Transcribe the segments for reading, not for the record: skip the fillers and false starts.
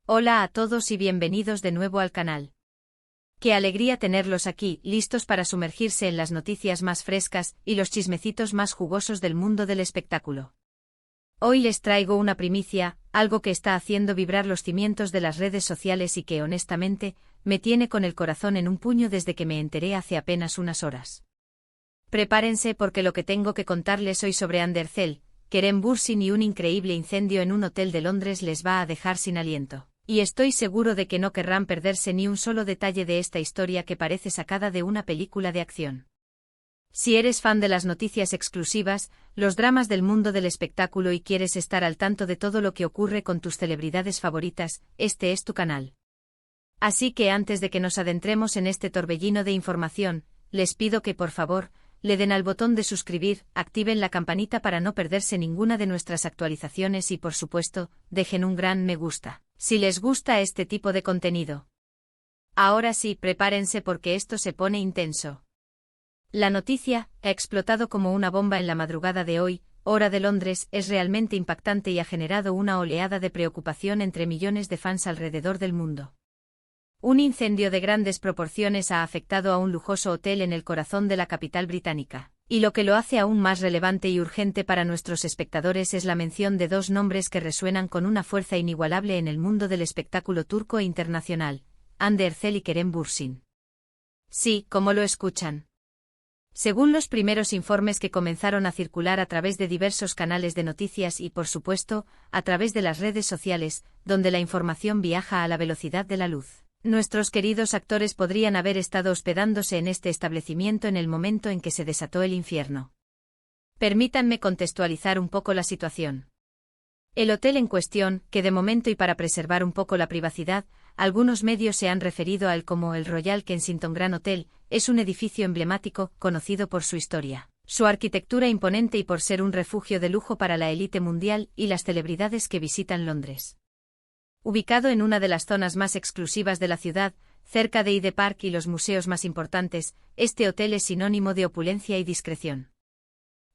Hola a todos y bienvenidos de nuevo al canal. Qué alegría tenerlos aquí, listos para sumergirse en las noticias más frescas y los chismecitos más jugosos del mundo del espectáculo. Hoy les traigo una primicia, algo que está haciendo vibrar los cimientos de las redes sociales y que honestamente, me tiene con el corazón en un puño desde que me enteré hace apenas unas horas. Prepárense porque lo que tengo que contarles hoy sobre Andercel, Kerem Bürsin y un increíble incendio en un hotel de Londres les va a dejar sin aliento. Y estoy seguro de que no querrán perderse ni un solo detalle de esta historia que parece sacada de una película de acción. Si eres fan de las noticias exclusivas, los dramas del mundo del espectáculo y quieres estar al tanto de todo lo que ocurre con tus celebridades favoritas, este es tu canal. Así que antes de que nos adentremos en este torbellino de información, les pido que por favor, le den al botón de suscribir, activen la campanita para no perderse ninguna de nuestras actualizaciones y por supuesto, dejen un gran me gusta, si les gusta este tipo de contenido. Ahora sí, prepárense porque esto se pone intenso. La noticia, ha explotado como una bomba en la madrugada de hoy, hora de Londres, es realmente impactante y ha generado una oleada de preocupación entre millones de fans alrededor del mundo. Un incendio de grandes proporciones ha afectado a un lujoso hotel en el corazón de la capital británica, y lo que lo hace aún más relevante y urgente para nuestros espectadores es la mención de dos nombres que resuenan con una fuerza inigualable en el mundo del espectáculo turco e internacional, Hande Erçel y Kerem Bürsin. Sí, como lo escuchan. Según los primeros informes que comenzaron a circular a través de diversos canales de noticias y, por supuesto, a través de las redes sociales, donde la información viaja a la velocidad de la luz, nuestros queridos actores podrían haber estado hospedándose en este establecimiento en el momento en que se desató el infierno. Permítanme contextualizar un poco la situación. El hotel en cuestión, que de momento y para preservar un poco la privacidad, algunos medios se han referido a él como el Royal Kensington Grand Hotel, es un edificio emblemático, conocido por su historia, su arquitectura imponente y por ser un refugio de lujo para la élite mundial y las celebridades que visitan Londres. Ubicado en una de las zonas más exclusivas de la ciudad, cerca de Hyde Park y los museos más importantes, este hotel es sinónimo de opulencia y discreción.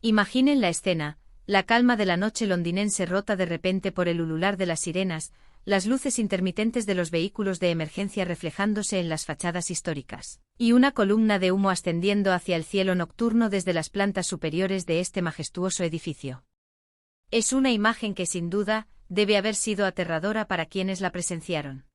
Imaginen la escena. La calma de la noche londinense rota de repente por el ulular de las sirenas, las luces intermitentes de los vehículos de emergencia reflejándose en las fachadas históricas, y una columna de humo ascendiendo hacia el cielo nocturno desde las plantas superiores de este majestuoso edificio. Es una imagen que sin duda, debe haber sido aterradora para quienes la presenciaron.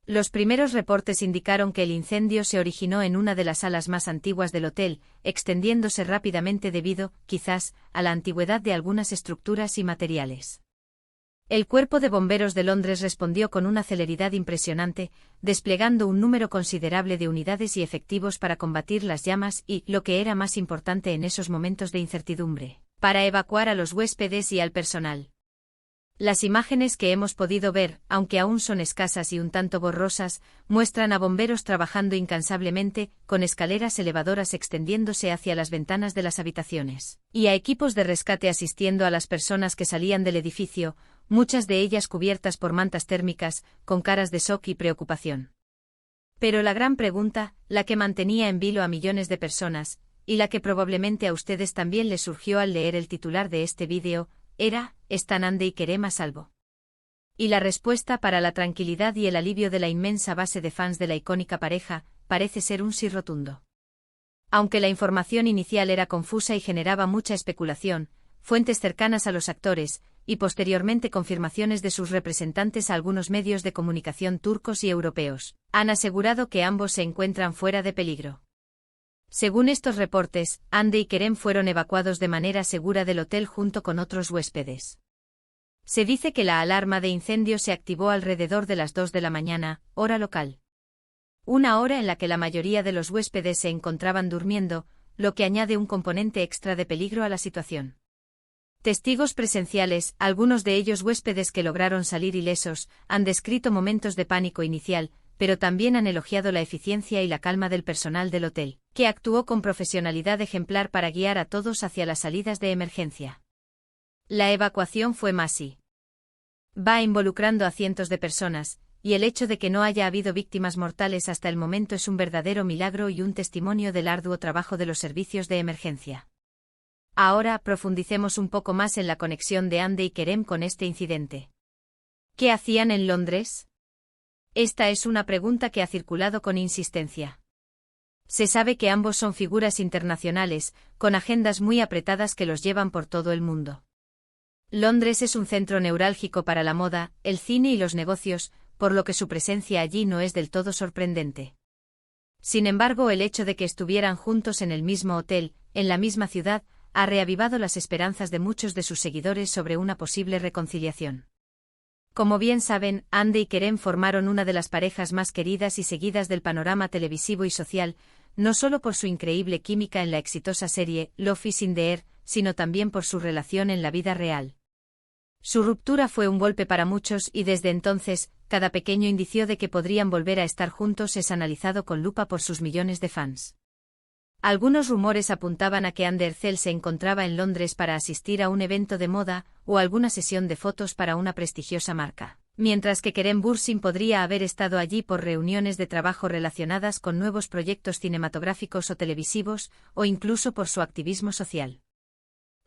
Los primeros reportes indicaron que el incendio se originó en una de las salas más antiguas del hotel, extendiéndose rápidamente debido, quizás, a la antigüedad de algunas estructuras y materiales. El Cuerpo de Bomberos de Londres respondió con una celeridad impresionante, desplegando un número considerable de unidades y efectivos para combatir las llamas y, lo que era más importante en esos momentos de incertidumbre, para evacuar a los huéspedes y al personal. Las imágenes que hemos podido ver, aunque aún son escasas y un tanto borrosas, muestran a bomberos trabajando incansablemente, con escaleras elevadoras extendiéndose hacia las ventanas de las habitaciones, y a equipos de rescate asistiendo a las personas que salían del edificio, muchas de ellas cubiertas por mantas térmicas, con caras de shock y preocupación. Pero la gran pregunta, la que mantenía en vilo a millones de personas, y la que probablemente a ustedes también les surgió al leer el titular de este vídeo, era, ¿están Hande y Kerem a salvo? Y la respuesta para la tranquilidad y el alivio de la inmensa base de fans de la icónica pareja, parece ser un sí rotundo. Aunque la información inicial era confusa y generaba mucha especulación, fuentes cercanas a los actores, y posteriormente confirmaciones de sus representantes a algunos medios de comunicación turcos y europeos, han asegurado que ambos se encuentran fuera de peligro. Según estos reportes, Hande y Kerem fueron evacuados de manera segura del hotel junto con otros huéspedes. Se dice que la alarma de incendio se activó alrededor de las 2 de la mañana, hora local. Una hora en la que la mayoría de los huéspedes se encontraban durmiendo, lo que añade un componente extra de peligro a la situación. Testigos presenciales, algunos de ellos huéspedes que lograron salir ilesos, han descrito momentos de pánico inicial, pero también han elogiado la eficiencia y la calma del personal del hotel, que actuó con profesionalidad ejemplar para guiar a todos hacia las salidas de emergencia. La evacuación fue masiva. Va involucrando a cientos de personas, y el hecho de que no haya habido víctimas mortales hasta el momento es un verdadero milagro y un testimonio del arduo trabajo de los servicios de emergencia. Ahora profundicemos un poco más en la conexión de Hande y Kerem con este incidente. ¿Qué hacían en Londres? Esta es una pregunta que ha circulado con insistencia. Se sabe que ambos son figuras internacionales, con agendas muy apretadas que los llevan por todo el mundo. Londres es un centro neurálgico para la moda, el cine y los negocios, por lo que su presencia allí no es del todo sorprendente. Sin embargo, el hecho de que estuvieran juntos en el mismo hotel, en la misma ciudad, ha reavivado las esperanzas de muchos de sus seguidores sobre una posible reconciliación. Como bien saben, Andy y Kerem formaron una de las parejas más queridas y seguidas del panorama televisivo y social, no solo por su increíble química en la exitosa serie Love is in the Air, sino también por su relación en la vida real. Su ruptura fue un golpe para muchos y desde entonces, cada pequeño indicio de que podrían volver a estar juntos es analizado con lupa por sus millones de fans. Algunos rumores apuntaban a que Andercel se encontraba en Londres para asistir a un evento de moda o alguna sesión de fotos para una prestigiosa marca, mientras que Kerem Bürsin podría haber estado allí por reuniones de trabajo relacionadas con nuevos proyectos cinematográficos o televisivos, o incluso por su activismo social.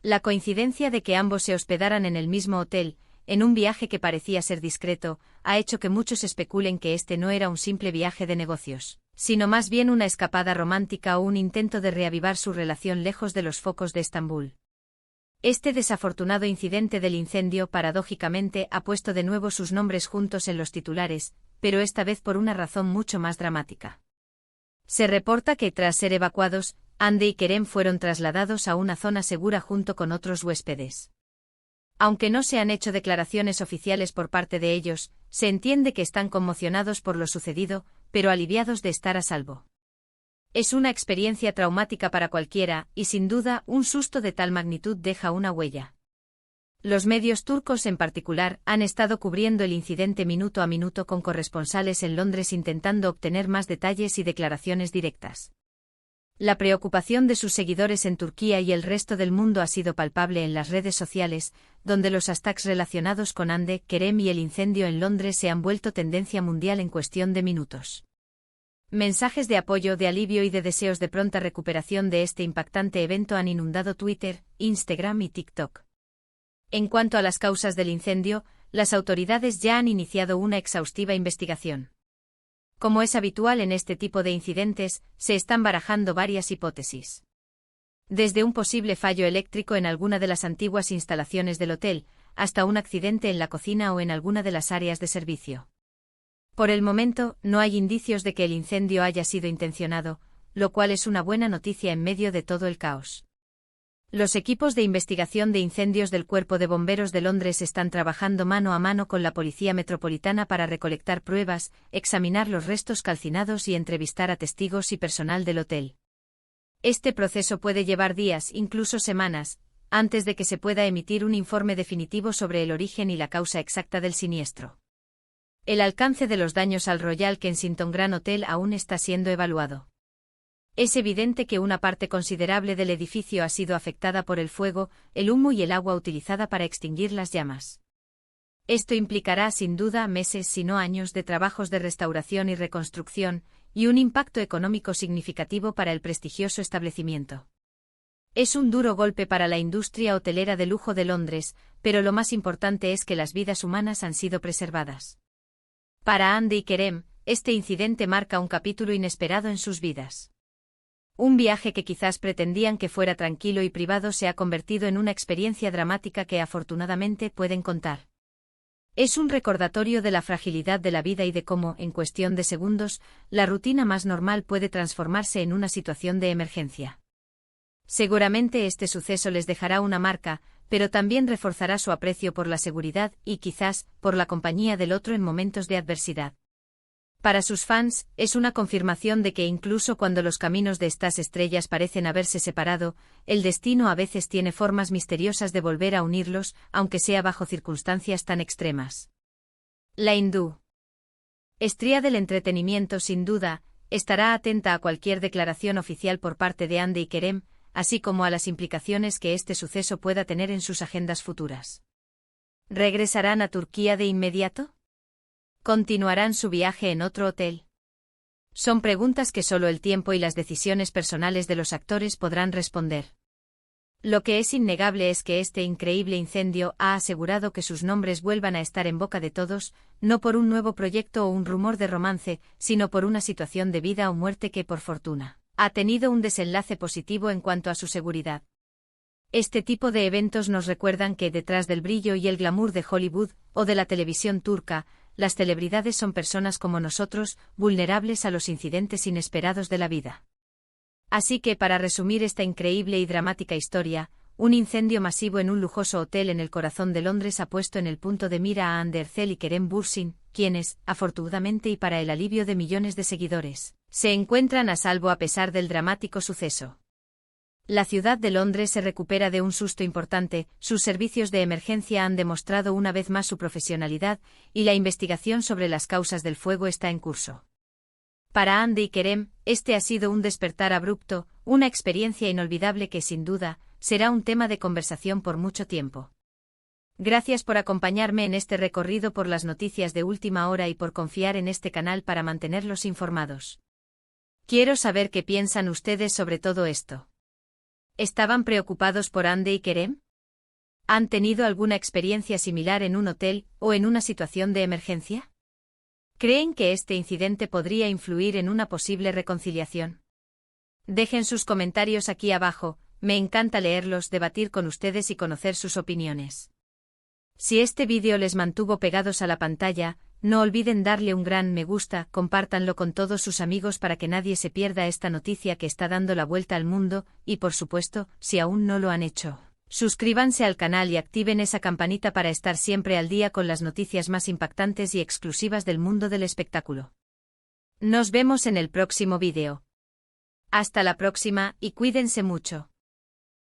La coincidencia de que ambos se hospedaran en el mismo hotel, en un viaje que parecía ser discreto, ha hecho que muchos especulen que este no era un simple viaje de negocios, sino más bien una escapada romántica o un intento de reavivar su relación lejos de los focos de Estambul. Este desafortunado incidente del incendio, paradójicamente, ha puesto de nuevo sus nombres juntos en los titulares, pero esta vez por una razón mucho más dramática. Se reporta que, tras ser evacuados, Andy y Kerem fueron trasladados a una zona segura junto con otros huéspedes. Aunque no se han hecho declaraciones oficiales por parte de ellos, se entiende que están conmocionados por lo sucedido, pero aliviados de estar a salvo. Es una experiencia traumática para cualquiera, y sin duda, un susto de tal magnitud deja una huella. Los medios turcos en particular han estado cubriendo el incidente minuto a minuto con corresponsales en Londres intentando obtener más detalles y declaraciones directas. La preocupación de sus seguidores en Turquía y el resto del mundo ha sido palpable en las redes sociales, donde los hashtags relacionados con Hande, Kerem y el incendio en Londres se han vuelto tendencia mundial en cuestión de minutos. Mensajes de apoyo, de alivio y de deseos de pronta recuperación de este impactante evento han inundado Twitter, Instagram y TikTok. En cuanto a las causas del incendio, las autoridades ya han iniciado una exhaustiva investigación. Como es habitual en este tipo de incidentes, se están barajando varias hipótesis. Desde un posible fallo eléctrico en alguna de las antiguas instalaciones del hotel, hasta un accidente en la cocina o en alguna de las áreas de servicio. Por el momento, no hay indicios de que el incendio haya sido intencionado, lo cual es una buena noticia en medio de todo el caos. Los equipos de investigación de incendios del Cuerpo de Bomberos de Londres están trabajando mano a mano con la Policía Metropolitana para recolectar pruebas, examinar los restos calcinados y entrevistar a testigos y personal del hotel. Este proceso puede llevar días, incluso semanas, antes de que se pueda emitir un informe definitivo sobre el origen y la causa exacta del siniestro. El alcance de los daños al Royal Kensington Grand Hotel aún está siendo evaluado. Es evidente que una parte considerable del edificio ha sido afectada por el fuego, el humo y el agua utilizada para extinguir las llamas. Esto implicará sin duda meses si no años de trabajos de restauración y reconstrucción, y un impacto económico significativo para el prestigioso establecimiento. Es un duro golpe para la industria hotelera de lujo de Londres, pero lo más importante es que las vidas humanas han sido preservadas. Para Andy y Kerem, este incidente marca un capítulo inesperado en sus vidas. Un viaje que quizás pretendían que fuera tranquilo y privado se ha convertido en una experiencia dramática que afortunadamente pueden contar. Es un recordatorio de la fragilidad de la vida y de cómo, en cuestión de segundos, la rutina más normal puede transformarse en una situación de emergencia. Seguramente este suceso les dejará una marca, pero también reforzará su aprecio por la seguridad y, quizás, por la compañía del otro en momentos de adversidad. Para sus fans, es una confirmación de que incluso cuando los caminos de estas estrellas parecen haberse separado, el destino a veces tiene formas misteriosas de volver a unirlos, aunque sea bajo circunstancias tan extremas. La hindú estría del entretenimiento sin duda, estará atenta a cualquier declaración oficial por parte de Andy y Kerem, así como a las implicaciones que este suceso pueda tener en sus agendas futuras. ¿Regresarán a Turquía de inmediato? ¿Continuarán su viaje en otro hotel? Son preguntas que solo el tiempo y las decisiones personales de los actores podrán responder. Lo que es innegable es que este increíble incendio ha asegurado que sus nombres vuelvan a estar en boca de todos, no por un nuevo proyecto o un rumor de romance, sino por una situación de vida o muerte que, por fortuna, ha tenido un desenlace positivo en cuanto a su seguridad. Este tipo de eventos nos recuerdan que detrás del brillo y el glamour de Hollywood o de la televisión turca, las celebridades son personas como nosotros, vulnerables a los incidentes inesperados de la vida. Así que, para resumir esta increíble y dramática historia, un incendio masivo en un lujoso hotel en el corazón de Londres ha puesto en el punto de mira a Hande Erçel y Kerem Bürsin, quienes, afortunadamente y para el alivio de millones de seguidores, se encuentran a salvo a pesar del dramático suceso. La ciudad de Londres se recupera de un susto importante, sus servicios de emergencia han demostrado una vez más su profesionalidad, y la investigación sobre las causas del fuego está en curso. Para Hande y Kerem, este ha sido un despertar abrupto, una experiencia inolvidable que sin duda, será un tema de conversación por mucho tiempo. Gracias por acompañarme en este recorrido por las noticias de última hora y por confiar en este canal para mantenerlos informados. Quiero saber qué piensan ustedes sobre todo esto. ¿Estaban preocupados por Hande y Kerem? ¿Han tenido alguna experiencia similar en un hotel o en una situación de emergencia? ¿Creen que este incidente podría influir en una posible reconciliación? Dejen sus comentarios aquí abajo, me encanta leerlos, debatir con ustedes y conocer sus opiniones. Si este vídeo les mantuvo pegados a la pantalla, no olviden darle un gran me gusta, compártanlo con todos sus amigos para que nadie se pierda esta noticia que está dando la vuelta al mundo, y por supuesto, si aún no lo han hecho, suscríbanse al canal y activen esa campanita para estar siempre al día con las noticias más impactantes y exclusivas del mundo del espectáculo. Nos vemos en el próximo vídeo. Hasta la próxima y cuídense mucho.